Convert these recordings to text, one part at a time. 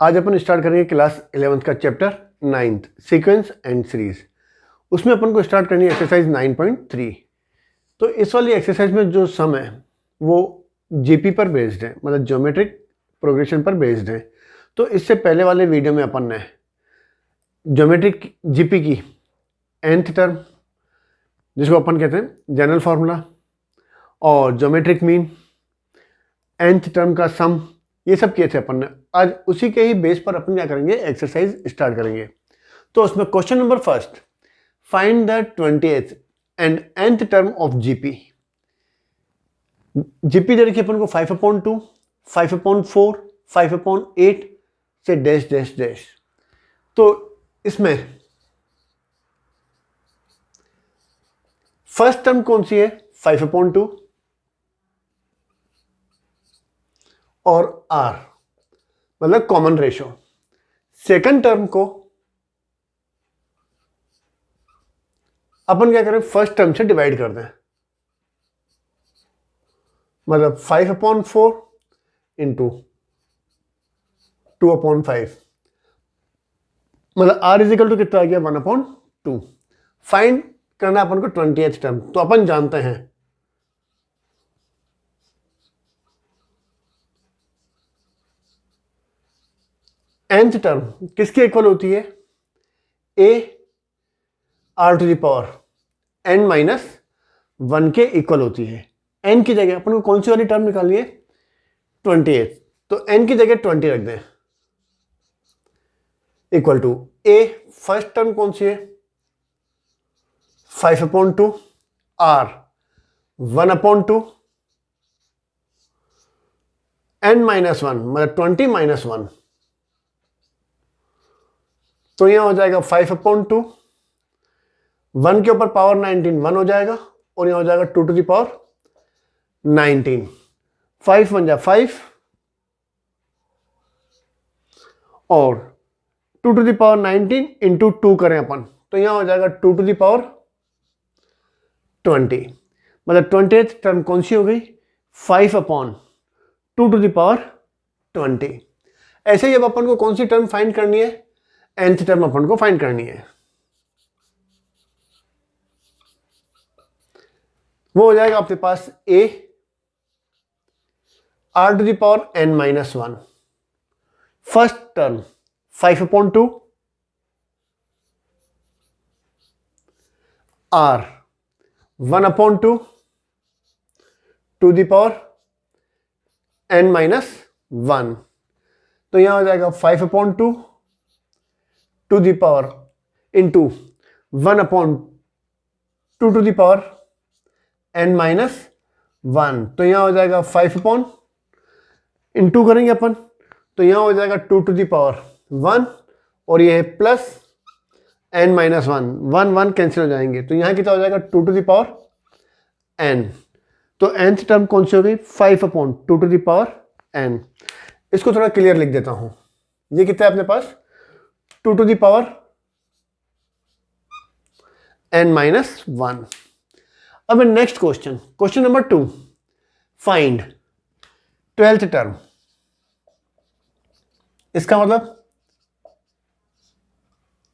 आज अपन स्टार्ट करेंगे class 11th का chapter 9th sequence and series. उसमें अपन को स्टार्ट करनी है एक्सरसाइज 9.3। तो इस वाली एक्सरसाइज में जो सम है वो जीपी पर बेस्ड है, मतलब ज्योमेट्रिक प्रोग्रेशन पर बेस्ड है। तो इससे पहले वाले वीडियो में अपन ने ज्योमेट्रिक जीपी की nth टर्म, जिसको अपन कहते हैं जनरल फार्मूला, और ज्योमेट्रिक मीन, nth टर्म का सम, ये सब किए थे अपन ने। आज उसी के ही बेस पर अपन क्या करेंगे, एक्सरसाइज स्टार्ट करेंगे। तो उसमें question number first, find the 20th and nth term of GP. GP दे रखी अपन को 5/2, 5/4, 5/8 से डैश डैश डैश। तो इसमें फर्स्ट टर्म कौन सी है, 5/2 और r, मतलब कॉमन रेशो। सेकंड टर्म को अपन क्या करें, फर्स्ट टर्म से डिवाइड कर दें, मतलब 5/4 इंटू 2/5, मतलब r इजिकल टू कितना आ गया, 1/2। फाइंड करना अपन को 20th टर्म। तो अपन जानते हैं nth टर्म किसके इक्वल होती है, a r⁻n - 1 के इक्वल होती है। n की जगह अपन को कौन सी वाली टर्म निकालनी है, 20th। तो n की जगह 20 रख दें, equal to a first term कौन सी है, 5/2, r 1/2, n - 1 मतलब 20 - 1। तो यहां हो जाएगा 5/2, 1 के ऊपर पावर 19 1 हो जाएगा, और यहां हो जाएगा 2⁻19। 5 1 जा 5 और 2⁻19 इंटू 2 करें अपन, तो यहां हो जाएगा 2⁻20, मतलब 20th टर्म कौन सी हो गई, 5/2⁻20। ऐसे ही अब अपन को कौन सी टर्म फाइंड करनी है, nth टर्म अपन को फाइंड करनी है। वो हो जाएगा आपके पास a r⁻n - 1, first term 5/2, r 1/2 2⁻n - 1। तो यहां हो जाएगा 5/2 to the power into 1/2 2⁻n - 1। तो यहां हो जाएगा 5 इंटू करेंगे अपन, तो यहां हो जाएगा 2⁻1 और ये है प्लस n - 1, 1 1 कैंसिल हो जाएंगे, तो यहां कितना हो जाएगा 2⁻n। तो nth टर्म कौन सी हो गई, 5/2⁻n। इसको थोड़ा क्लियर लिख देता हूं, ये कितना है अपने पास, 2⁻n - 1। अब next question, question number 2, find 12th term. इसका मतलब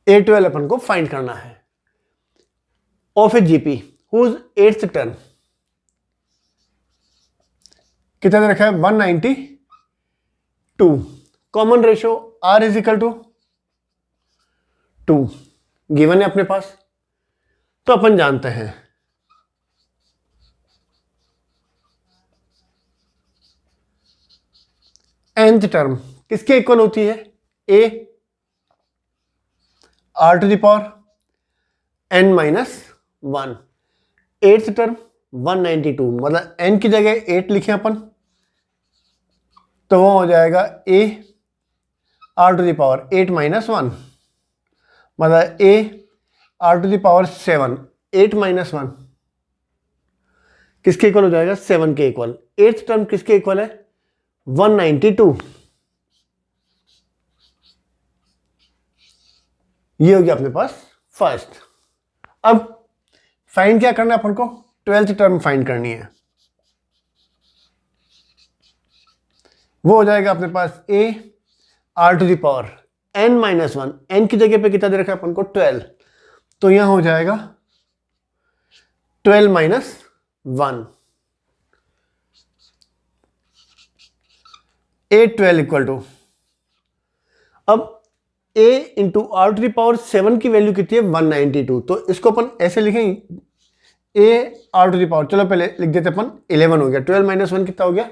A12 अपन को फाइंड करना है of a GP whose 8th term कितना दे रखा है, 192। Common ratio r is equal to 2 given है अपने पास। तो अपन जानते हैं nth टर्म किसके इक्वल होती है, a r⁻n - 1। 8th टर्म 192, मतलब n की जगह 8 लिखे अपन, तो वो हो जाएगा a r⁻8 - 1, मतलब a r⁻7 8 - 1 किसके इक्वल हो जाएगा, 7 के इक्वल। 8th टर्म किसके इक्वल है, 192। ये हो गया अपने पास फर्स्ट। अब फाइंड क्या करना है अपन को, 12th टर्म फाइंड करनी है। वो हो जाएगा अपने पास a are to the power n minus one, n की जगह पे कितना दे रखा है अपन को 12, तो यहां हो जाएगा 12 माइनस 1, A12 इक्वल टू, अब a into r to the power 7 की वैल्यू कितनी है 192, तो इसको अपन ऐसे लिखेंगे a are to the power, चलो पहले लिख देते अपन 11 हो गया, 12 माइनस 1 कितना हो गया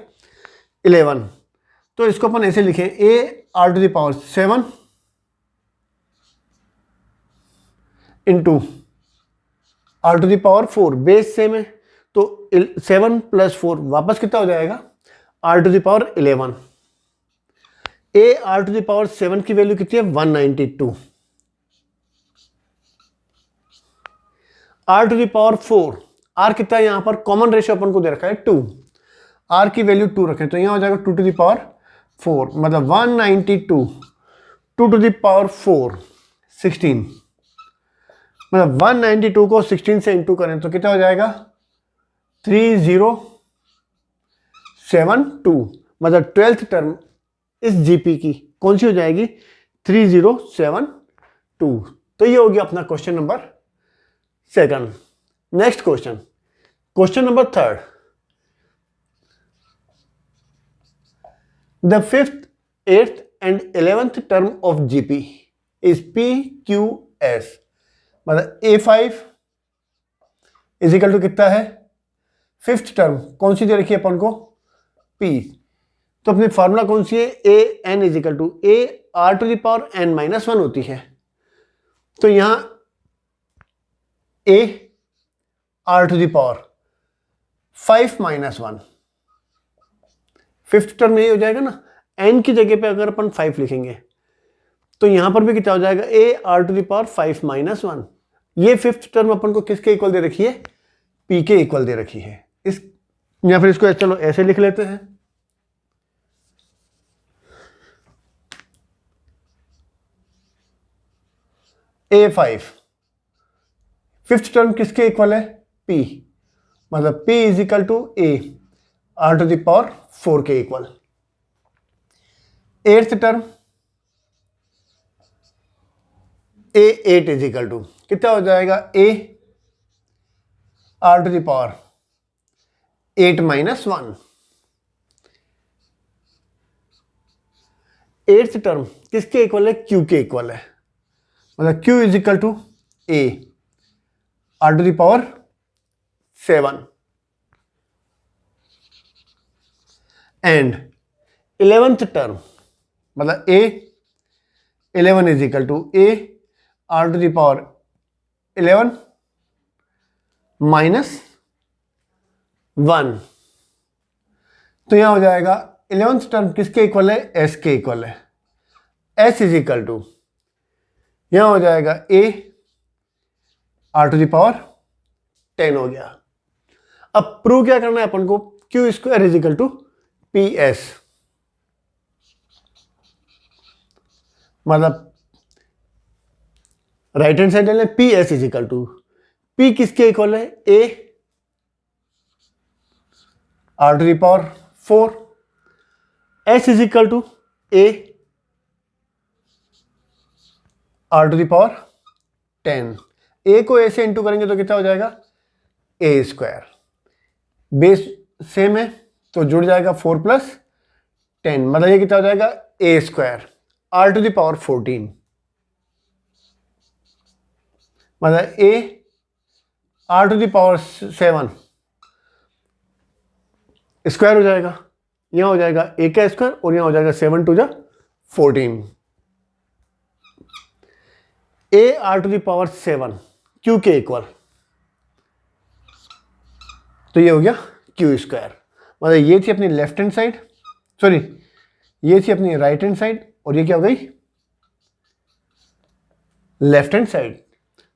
11, तो इसको अपन ऐसे लिखें a are to the power 7 into r to the power 4, base same है तो 7 प्लस 4 वापस कितना हो जाएगा r to the power 11, a are to the power 7 की वैल्यू कितनी है 192, r to the power 4, r कितना है यहां पर कॉमन रेशियो अपन को दे रखा है 2, आर की वैल्यू 2 रखें तो यहां हो जाएगा 2 टू द पावर 4, मतलब 192 2 टू द पावर 4 16, मतलब 192 को 16 से इंटू करें तो कितना हो जाएगा 3072, मतलब 12th टर्म इस जीपी की कौन सी हो जाएगी 3072, तो ये हो गया अपना question number second. Next question, question number third, the fifth, eighth and 11th term of GP is P Q S, मतलब A5 इज इक्वल टू कितना है, फिफ्थ टर्म कौन सी दे रखी है अपन को P, तो अपनी फार्मूला कौन सी है A N is equal to A R to the power n minus 1 होती है, तो यहां a are to the power 5 minus 1, fifth term यही हो जाएगा ना, n की जगह पे अगर अपन 5 लिखेंगे तो यहां पर भी कितना हो जाएगा a are to the power 5 minus 1, ये फिफ्थ टर्म अपन को किसके इक्वल दे रखी है p के इक्वल दे रखी है, इस या फिर इसको चलो ऐसे लिख लेते हैं, A5 फिफ्थ टर्म किसके इक्वल है P, मतलब P is equal to A are to the power 4 के equal, eighth term A8 is equal to कितना हो जाएगा A are to the power 8 minus 1, eighth term किसके इक्वल है Q के इक्वल है, मतलब Q is equal to A are to the power 7 and 11th term मतलब A11 is equal to A are to the power 11 minus 1, तो यहां हो जाएगा 11th टर्म किसके इक्वल है S के इक्वल है, S इज इक्वल टू यहां हो जाएगा A are to the power 10 हो गया। अब प्रूव क्या करना है अपन को, Q square is equal to P S, मतलब राइट हैंड साइड ले लें, P S is equal to P किसके इक्वल है A are to the power 4, S is equal to A are to the power 10, A को A से into करेंगे तो कितना हो जाएगा A स्क्वायर, बेस सेम है तो जुड़ जाएगा 4 प्लस 10, मतलब ये कितना हो जाएगा A square R to the power 14, मतलब A are to the power 7 square हो जाएगा, यहां हो जाएगा A का स्क्वायर और यहां हो जाएगा 7 to the 14, A are to the power 7 Q के इक्वल, तो ये हो गया Q स्क्वायर, मतलब ये थी अपनी लेफ्ट हैंड साइड, सॉरी ये थी अपनी राइट हैंड साइड और ये क्या हो गई लेफ्ट हैंड साइड,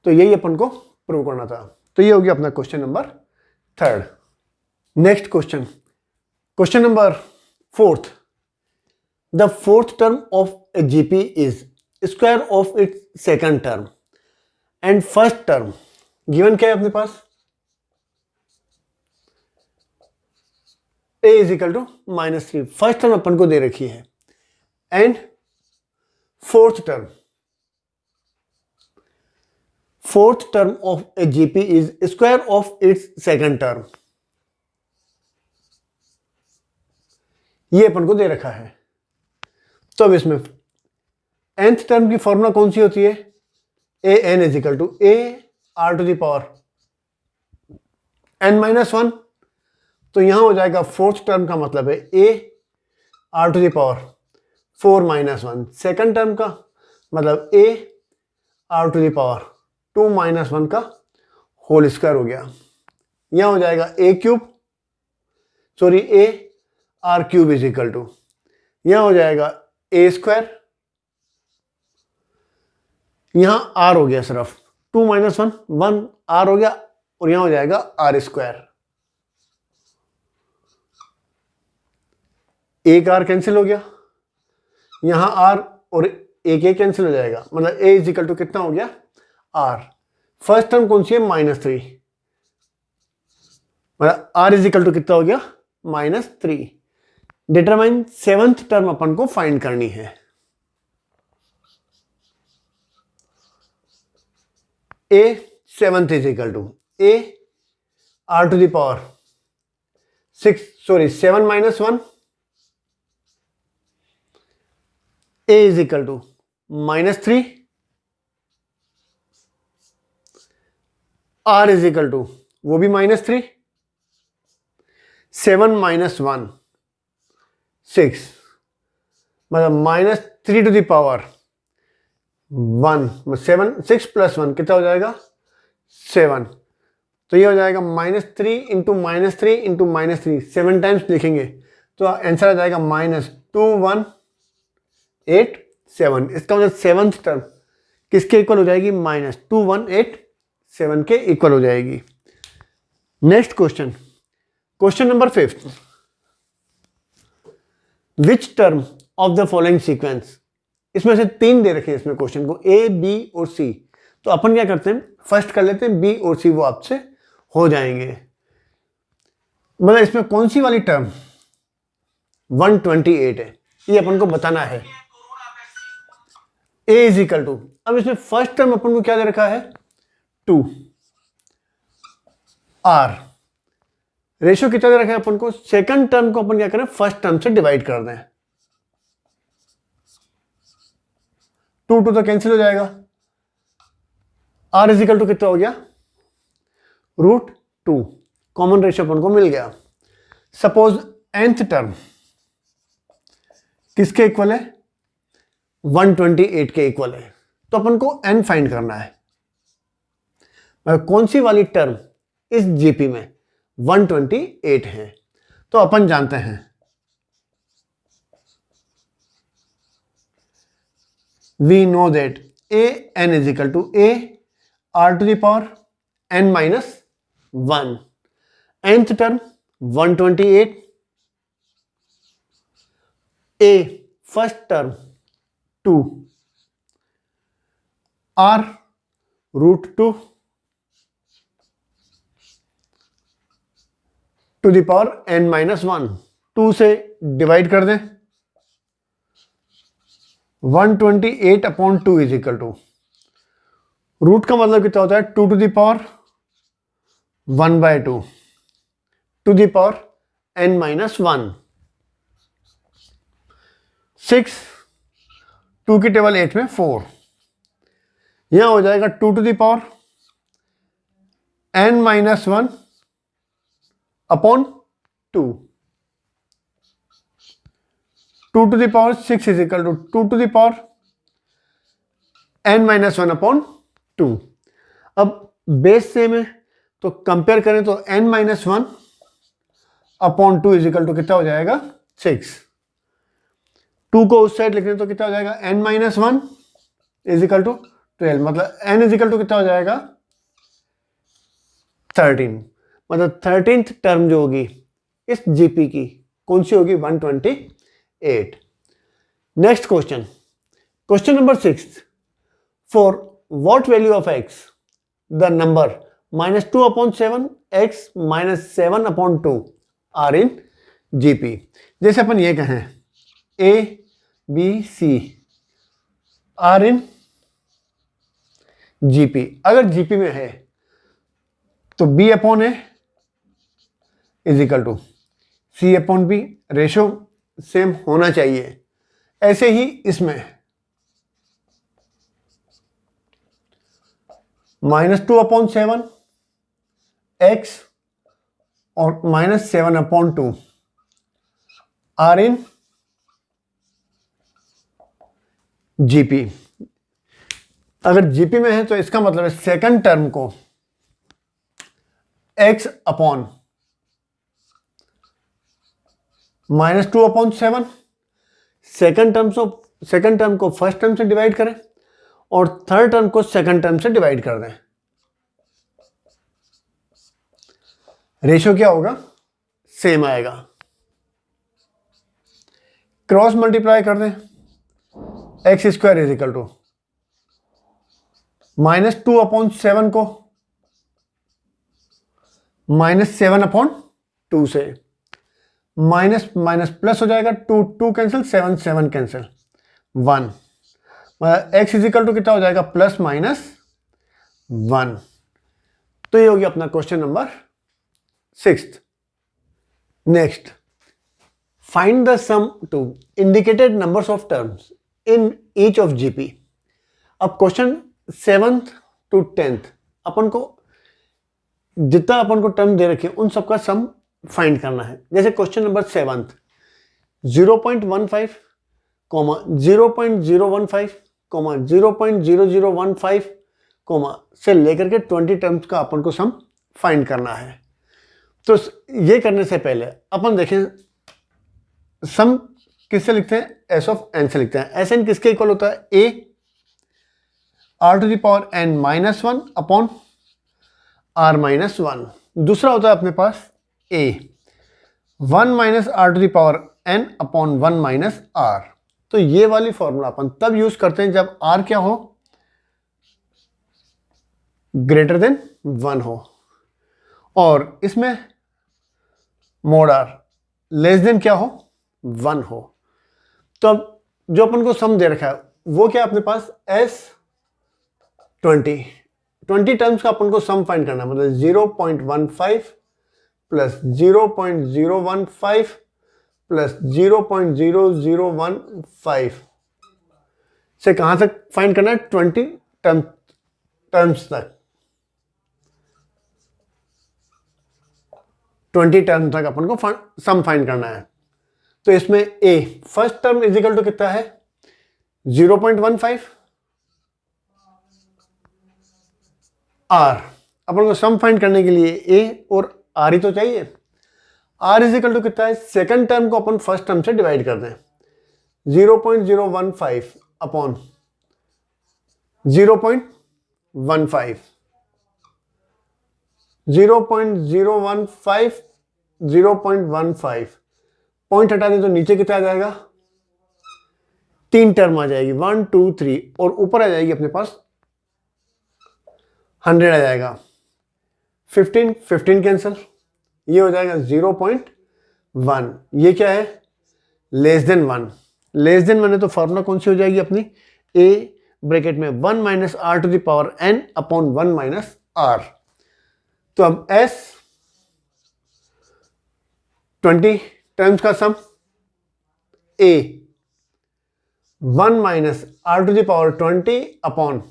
तो यही अपन को प्रूव करना था, तो ये हो गया अपना question number third. Next question, question number fourth, the fourth term of a GP is square of its second term and first term given क्या है अपने पास a is equal to -3, first term अपन को दे रखी है and fourth term of a GP is square of its second term. ये अपन को दे रखा है। तो अब इसमें nth टर्म की फॉर्मूला कौन सी होती है? A N is equal to A R to the power n minus one. तो यहां हो जाएगा फोर्थ टर्म का मतलब है A R to the power 4 minus one. Second term का मतलब A R to the power 2 minus one का होल स्क्वायर हो गया। यहां हो जाएगा A R cube is equal to, यहां हो जाएगा ए स्क्वायर, यहां आर हो गया सिर्फ 2 माइनस वन, 1 आर हो गया, और यहां हो जाएगा आर स्क्वायर। एक आर कैंसिल हो गया, यहां आर और एक ए कैंसिल हो जाएगा, मतलब ए इज इक्वल टू कितना हो गया? आर। फर्स्ट टर्म कौन सी है? -3, मतलब आर इज इक्वल टू कितना हो गया? -3। डिटरमाइन सेवंथ टर्म अपन को फाइंड करनी है। A seventh is equal to A R to the power 7 minus 1, A is equal to -3, R is equal to वो भी -3, 7 माइनस 1 6, मतलब -3 टू द पावर 1, 7 6 प्लस 1 कितना हो जाएगा? 7। तो ये हो जाएगा -3 इंटू -3 इंटू -3, 7 टाइम्स लिखेंगे तो आंसर आ जाएगा -2187। इसका मतलब सेवंथ टर्म किसके इक्वल हो जाएगी? -2187 के इक्वल हो जाएगी। Next question number 5, which term of the following sequence, इसमें से 3 दे रखे हैं इसमें क्वेश्चन को, ए बी और सी। तो अपन क्या करते हैं, फर्स्ट कर लेते हैं बी और सी, वो आपसे हो जाएंगे। मतलब इसमें कौन सी वाली टर्म 128 है, ये अपन को बताना है। ए इज इक्वल टू, अब इसमें फर्स्ट टर्म अपन को क्या दे रखा है? 2, आर रेशियो कितना दे रखा है अपन को? सेकंड टर्म को अपन क्या करें? फर्स्ट टर्म से डिवाइड कर दें। 2 तो कैंसिल हो जाएगा, आर इज इक्वल टू कितना हो गया? √2। कॉमन रेशियो अपन को मिल गया। सपोज nth टर्म किसके इक्वल है? 128 के इक्वल है। तो अपन को n फाइंड करना है, कौन सी वाली टर्म इस जीपी में 128 है। तो अपन जानते हैं we know that a n is equal to a r to the power n minus 1, nth term 128, a first term 2, r √2 to the power n minus 1, 2 से डिवाइड कर दें। 128/2 इज इक्वल टू, रूट का मतलब कितना होता है? 2 to the power 1/2 to the power n minus 1। 6, 2 की table 8 में 4, यहां हो जाएगा 2 to the power n minus 1/2। 2 to the power 6 is equal to 2 to the power n minus 1/2। अब बेस सेम है तो कंपेयर करें तो n minus 1/2 is equal to कितना हो जाएगा? 6। 2 को उस साइड लिखने तो कितना हो जाएगा? n minus 1 is equal to 12, मतलब n इज इक्वल टू कितना हो जाएगा? 13। मतलब 13th टर्म जो होगी इस जीपी की कौन सी होगी? 128। Next question number 6, for what value of x the number -2/7 x -7/2 are in GP. जैसे अपन ये कहें a b c, are in GP. अगर जीपी में है तो B upon A is equal to C upon B, ratio same होना चाहिए। ऐसे ही इसमें -2/7 एक्स और -7/2 आर इन जीपी। अगर जीपी में है तो इसका मतलब है सेकंड टर्म को x अपॉन -2/7, सेकंड टर्म को फर्स्ट टर्म से डिवाइड करें और थर्ड टर्म को सेकंड टर्म से डिवाइड कर दें। रेशियो क्या होगा? सेम आएगा। क्रॉस मल्टीप्लाई कर दें, X square is equal to -2/7 को -7/2 से माइनस माइनस प्लस हो जाएगा, 2 कैंसिल, 7 कैंसिल, 1, मतलब एक्स इज इक्वल टू कितना हो जाएगा? +-1। तो ये हो गया अपना question number 6। Next, find the sum to indicated numbers of terms in each of GP. अब क्वेश्चन 7th to 10th अपन को जितना अपन को टर्म दे रखे उन सबका सम फाइंड करना है। जैसे क्वेश्चन नंबर 7th 0.15, 0.015, 0.0015 से लेकर के 20 टर्म्स का अपन को सम फाइंड करना है। तो ये करने से पहले अपन देखें सम किससे लिखते हैं? एस ऑफ एन से लिखते हैं। एस एन किसके इक्वल होता है? ए r⁻n-1 अपॉन r-1। दूसरा होता है अपने पास a 1 r⁻n अपॉन 1 r। तो ये वाली फॉर्मूला अपन तब यूज करते हैं जब r क्या हो? ग्रेटर देन 1 हो, और इसमें मोड r लेस देन क्या हो? 1 हो। तो अब जो अपन को सम दे रखा है वो क्या अपने पास? S20 टर्म्स का अपन को सम फाइंड करना है, मतलब 0.15 प्लस 0.015 प्लस 0.0015 से कहां तक फाइंड करना है? 20 टर्म्स तक। 20 टर्म तक अपन को सम फाइंड करना है। तो इसमें a first term is equal to कितना है? 0.15 r। अपन को सम फाइंड करने के लिए a और r ही तो चाहिए। r इज इक्वल टू कितना है? सेकंड टर्म को अपन फर्स्ट टर्म से डिवाइड कर दें, 0.015 अपॉन 0.15, 0.015 पॉइंट हटा दें तो नीचे कितना आ जाएगा? 3 टर्म आ जाएगी, 1 2 3, और ऊपर आ जाएगी अपने पास 100 आ जाएगा। 15 कैंसिल, ये हो जाएगा 0.1। ये क्या है? Less than 1। लेस देन 1 है तो फॉर्मूला कौन सी हो जाएगी अपनी? a ब्रैकेट में 1 r⁻n अपॉन 1 r। तो अब s 20 टर्म्स का sum a 1 r⁻20 upon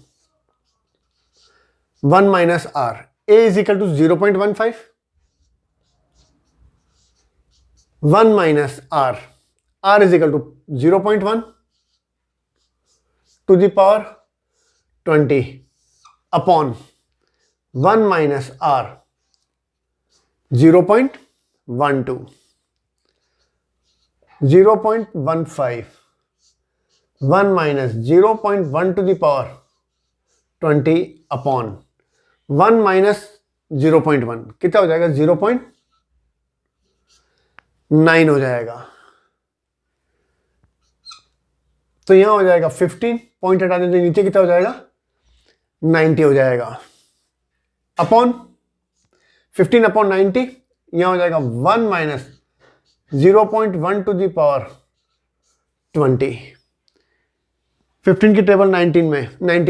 1 r। a is equal to 0.15, 1 r, r is equal to 0.1 to the power 20 upon 1 r 0.12, 0.15, 1 0.1 to the power 20 upon 1 0.1 कितना हो जाएगा? 0.9 हो जाएगा। तो यहां हो जाएगा 15, पॉइंट हटा देते नीचे कितना हो जाएगा? 90 हो जाएगा। अपॉन 15 अपॉन 90 यहां हो जाएगा 1 0.1 टू द पावर 20 15 की टेबल 90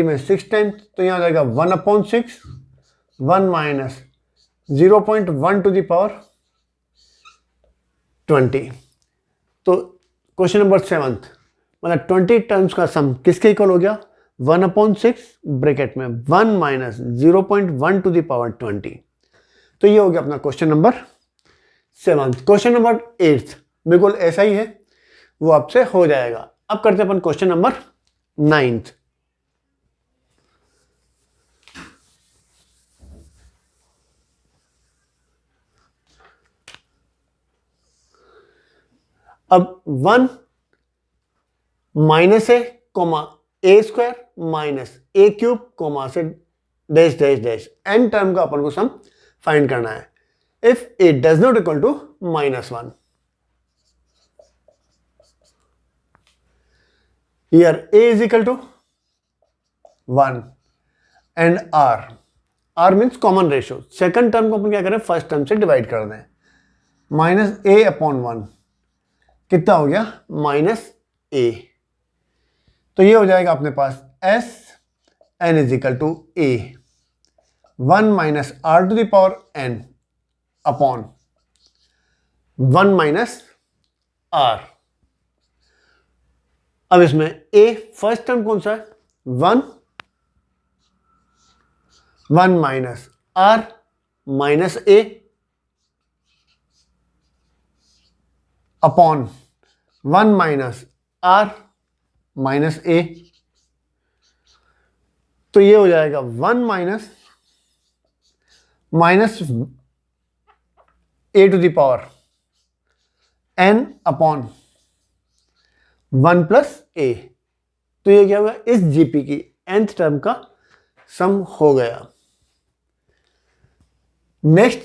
में 6 टाइम्स, तो यहाँ हो जाएगा 1/6, 1 माइनस 0.1 टू द पावर 20। तो क्वेश्चन नंबर 7 मतलब 20 टर्म्स का सम किसके इक्वल हो गया? 1/6 ब्रैकेट में 1 माइनस 0.1 टू द पावर 20। तो ये हो गया अपना क्वेश्चन नंबर 7। क्वेश्चन नंबर 8 बिल्कुल ऐसा ही है, वो आपसे हो जाएगा। अब करते हैं अपन क्वेश्चन नंबर 9। अब 1 minus A comma A square minus A cube comma से dash dash dash N term का अपन को सम फाइंड करना है। If A does not equal to -1, here a is equal to 1 and r means common ratio. Second term को अपन क्या करें? First term से डिवाइड कर दें। -a/1 कितना हो गया? -a। तो ये हो जाएगा अपने पास s n is equal to a 1 minus r to the power n upon 1 minus r। अब इसमें a फर्स्ट टर्म कौन सा है? 1 minus r minus a upon 1 minus r minus a। तो ये हो जाएगा 1 minus a to the power n upon 1 plus a। तो ये क्या होगा? इस जीपी की nth टर्म का सम हो गया। नेक्स्ट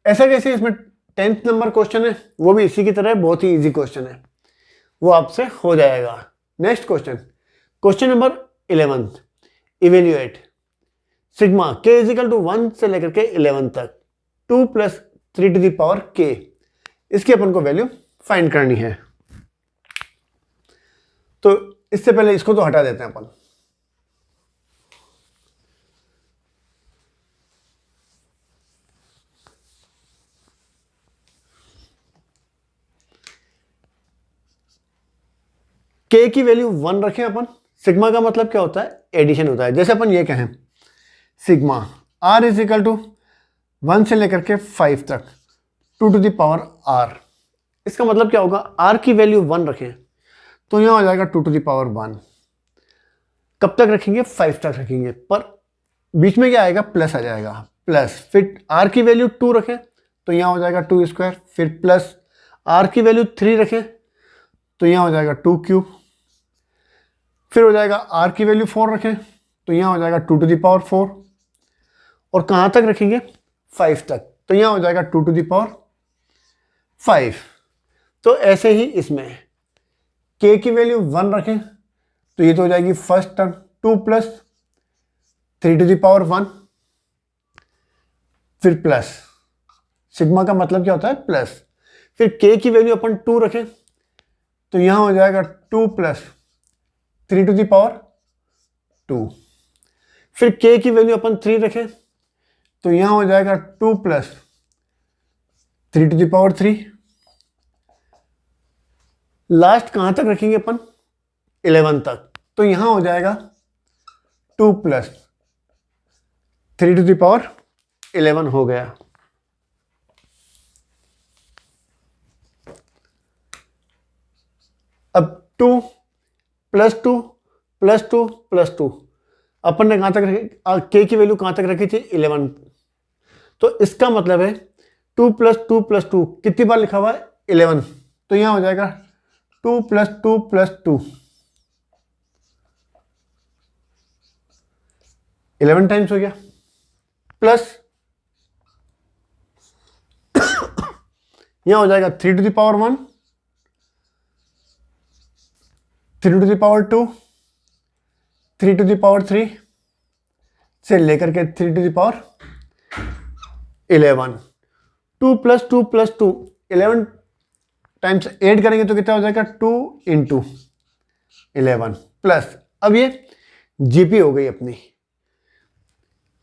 ऐसा कैसे? इसमें 10th नंबर क्वेश्चन है, वो भी इसी की तरह बहुत ही इजी क्वेश्चन है, वो आपसे हो जाएगा। Next question, question number 11, evaluate sigma k is equal to 1 से लेकर के 11 तक 2 plus 3 to the power k। इसकी अपन को वैल्यू फाइंड करनी है। तो इससे पहले इसको तो हटा देते हैं अपन। k की वैल्यू 1 रखें अपन। सिग्मा का मतलब क्या होता है? एडिशन होता है। जैसे अपन ये कहें sigma r is equal to 1 से लेकर के 5 तक 2 टू द पावर r। इसका मतलब क्या होगा? r की वैल्यू 1 रखें तो यहां हो जाएगा 2 टू द पावर 1। कब तक रखेंगे? 5 तक रखेंगे, पर बीच में क्या आएगा? प्लस आ जाएगा। प्लस फिर r की वैल्यू 2 रखें तो यहां हो जाएगा 2 स्क्वायर। फिर प्लस r की वैल्यू 3 रखें तो यहां हो जाएगा 2 क्यूब। फिर हो जाएगा r की वैल्यू 4 रखें तो यहां हो जाएगा 2 टू द पावर 4। और कहां तक रखेंगे? 5 तक, तो यहां हो जाएगा 2 टू द पावर 5। तो ऐसे ही इसमें k की वैल्यू 1 रखें तो ये तो हो जाएगी first term 2 plus 3 to the power 1। फिर प्लस, सिग्मा का मतलब क्या होता है? प्लस। फिर k की वैल्यू अपन 2 रखें तो यहां हो जाएगा 2 प्लस 3 टू द पावर 2। फिर k की वैल्यू अपन 3 रखें तो यहां हो जाएगा 2 plus 3 to the power 3। Last कहां तक रखेंगे अपन? 11 तक, तो यहां हो जाएगा 2 प्लस 3 टू द पावर 11 हो गया। अब 2 प्लस 2 प्लस 2 प्लस 2 अपन ने कहां तक रखी? k की वैल्यू कहां तक रखी थी? 11। तो इसका मतलब है 2 प्लस 2 प्लस 2 कितनी बार लिखा हुआ है? 11। तो यहां हो जाएगा 2 प्लस 2 प्लस 2 11 टाइम्स हो गया। प्लस यहां हो जाएगा 3 to the power 1, 3 to the power 2, 3 to the power 3 से लेकर के 3 to the power 11। 2 plus 2 plus 2 11 times add करेंगे तो कितना हो जाएगा? 2 इंटू 11 प्लस अब ये जीपी हो गई अपनी।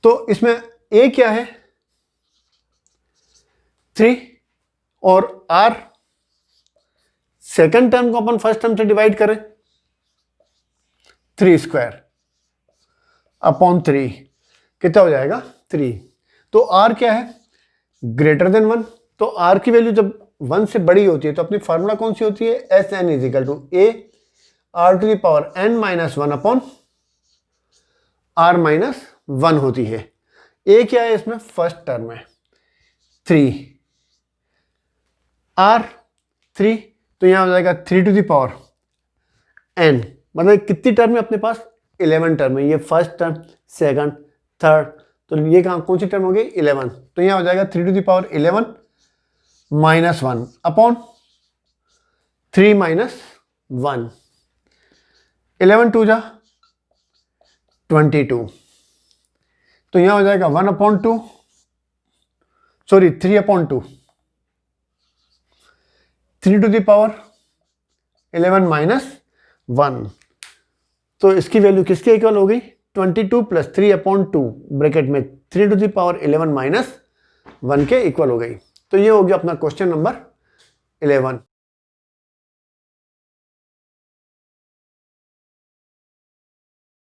तो इसमें ए क्या है 3 और आर सेकंड टर्म को अपन फर्स्ट टर्म से डिवाइड करें 3 स्क्वायर अपॉन 3 कितना हो जाएगा 3। तो आर क्या है ग्रेटर देन 1। तो आर की वैल्यू जब 1 से बड़ी होती है तो अपनी फार्मूला कौन सी होती है S N is equal to A R to the power N minus 1 upon R minus 1 होती है। ए क्या है इसमें फर्स्ट टर्म है 3 आर 3 तो यहां हो जाएगा 3 टू द पावर एन मतलब कितनी टर्म है अपने पास 11 टर्म है। ये फर्स्ट टर्म सेकंड थर्ड तो ये कहाँ कौन सी टर्म हो गई 11। तो यहां हो जाएगा 3 to the power 11 minus 1 upon 3 minus 1 11 two जा 22 तो यहां हो जाएगा 1 upon 2 sorry 3 upon 2 3 to the power 11 minus 1। तो इसकी वैल्यू किसके इक्वल हो गई 22 प्लस 3 अपॉन 2 ब्रैकेट में 3 टू द पावर 11 माइनस 1 के इक्वल हो गई। तो ये हो गया अपना क्वेश्चन नंबर 11।